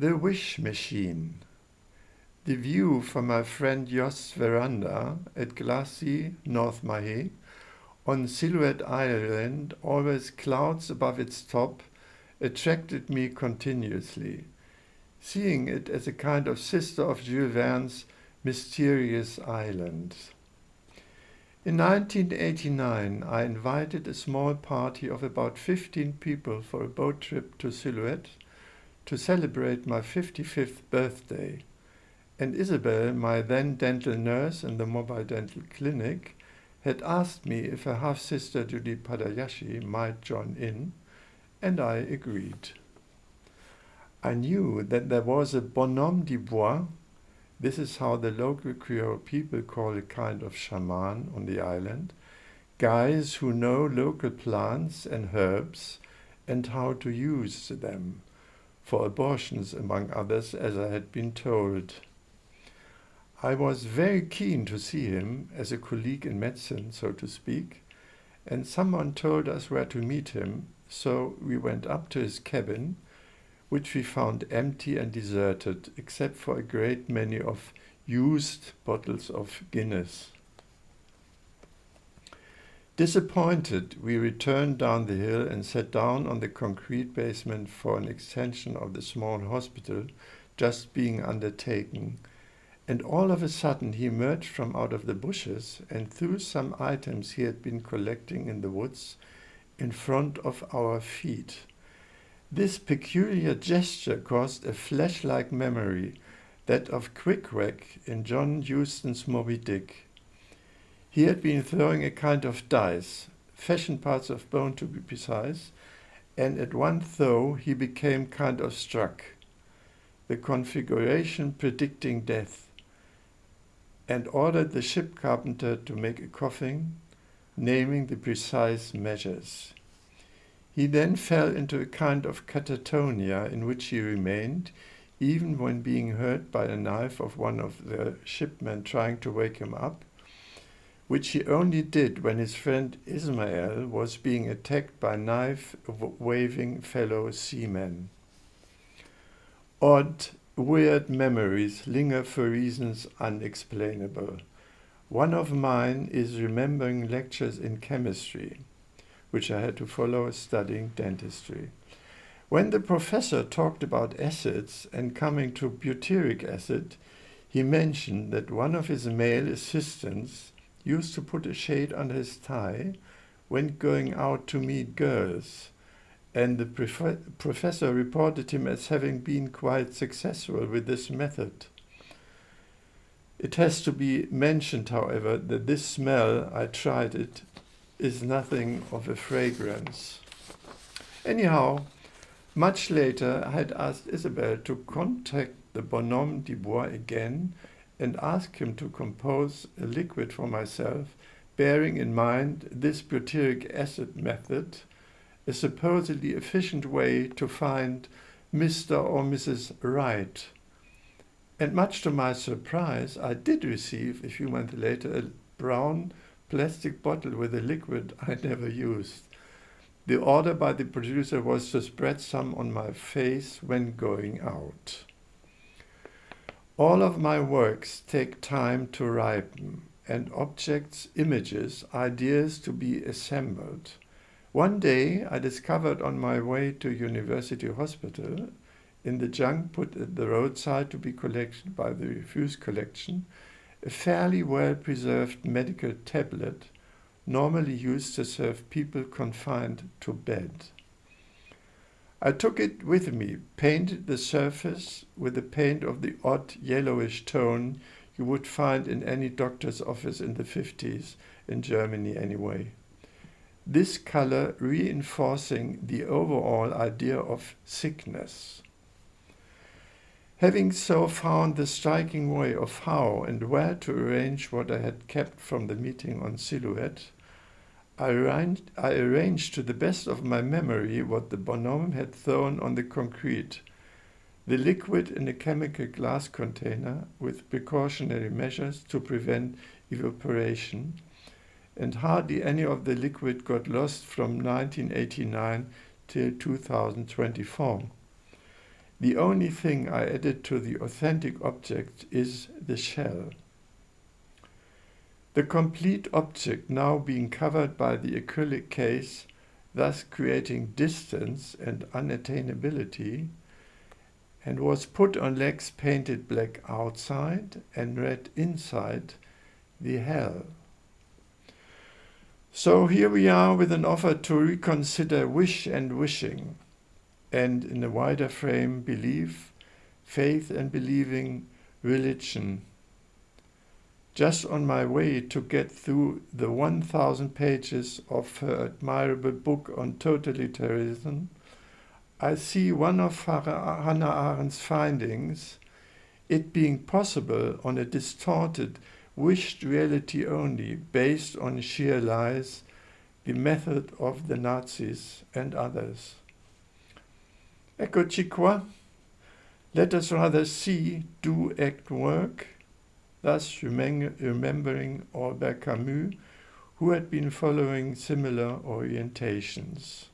The Wishmachine. The view from my friend Jost's veranda at glassy North Mahé on Silhouette Island, always clouds above its top, attracted me continuously, seeing it as a kind of sister of Jules Verne's Mysterious Island. In 1989, I invited a small party of about 15 people for a boat trip to Silhouette to celebrate my 55th birthday, and Isabel, my then dental nurse in the mobile dental clinic, had asked me if her half-sister Judy Padayashi might join in, and I agreed. I knew that there was a bonhomme du bois, this is how the local Creole people call a kind of shaman on the island, guys who know local plants and herbs and how to use them, for abortions among others, as I had been told. I was very keen to see him as a colleague in medicine, so to speak, and someone told us where to meet him, so we went up to his cabin, which we found empty and deserted, except for a great many of used bottles of Guinness. Disappointed, we returned down the hill and sat down on the concrete basement for an extension of the small hospital just being undertaken, and all of a sudden he emerged from out of the bushes and threw some items he had been collecting in the woods in front of our feet. This peculiar gesture caused a flash-like memory, that of Quick-Quack in John Huston's Moby Dick. He had been throwing a kind of dice, fashioned parts of bone to be precise, and at one throw he became kind of struck, the configuration predicting death, and ordered the ship carpenter to make a coffin, naming the precise measures. He then fell into a kind of catatonia in which he remained, even when being hurt by a knife of one of the shipmen trying to wake him up, which he only did when his friend Ismael was being attacked by knife-waving fellow seamen. Odd, weird memories linger for reasons unexplainable. One of mine is remembering lectures in chemistry, which I had to follow studying dentistry. When the professor talked about acids and coming to butyric acid, he mentioned that one of his male assistants used to put a shade under his tie when going out to meet girls, and the professor reported him as having been quite successful with this method. It has to be mentioned, however, that this smell, I tried it, is nothing of a fragrance. Anyhow, much later I had asked Isabel to contact the bonhomme du bois again and ask him to compose a liquid for myself, bearing in mind this butyric acid method, a supposedly efficient way to find Mr. or Mrs. Right. And much to my surprise, I did receive, a few months later, a brown plastic bottle with a liquid I never used. The order by the producer was to spread some on my face when going out. All of my works take time to ripen, and objects, images, ideas to be assembled. One day I discovered on my way to University Hospital, in the junk put at the roadside to be collected by the refuse collection, a fairly well-preserved medical tablet, normally used to serve people confined to bed. I took it with me, painted the surface with the paint of the odd yellowish tone you would find in any doctor's office in the 50s, in Germany anyway. This color reinforcing the overall idea of sickness. Having so found the striking way of how and where to arrange what I had kept from the meeting on Silhouette, I arranged to the best of my memory what the bonhomme had thrown on the concrete, the liquid in a chemical glass container with precautionary measures to prevent evaporation, and hardly any of the liquid got lost from 1989 till 2024. The only thing I added to the authentic object is the shell. The complete object now being covered by the acrylic case, thus creating distance and unattainability, and was put on legs painted black outside and red inside, the hell. So here we are with an offer to reconsider wish and wishing, and in a wider frame, belief, faith and believing, religion. Just on my way to get through the 1,000 pages of her admirable book on totalitarianism, I see one of Hannah Arendt's findings, it being possible on a distorted, wished reality only, based on sheer lies, the method of the Nazis and others. Eccoci qua. Let us rather see, do, act, work, thus remembering Albert Camus, who had been following similar orientations.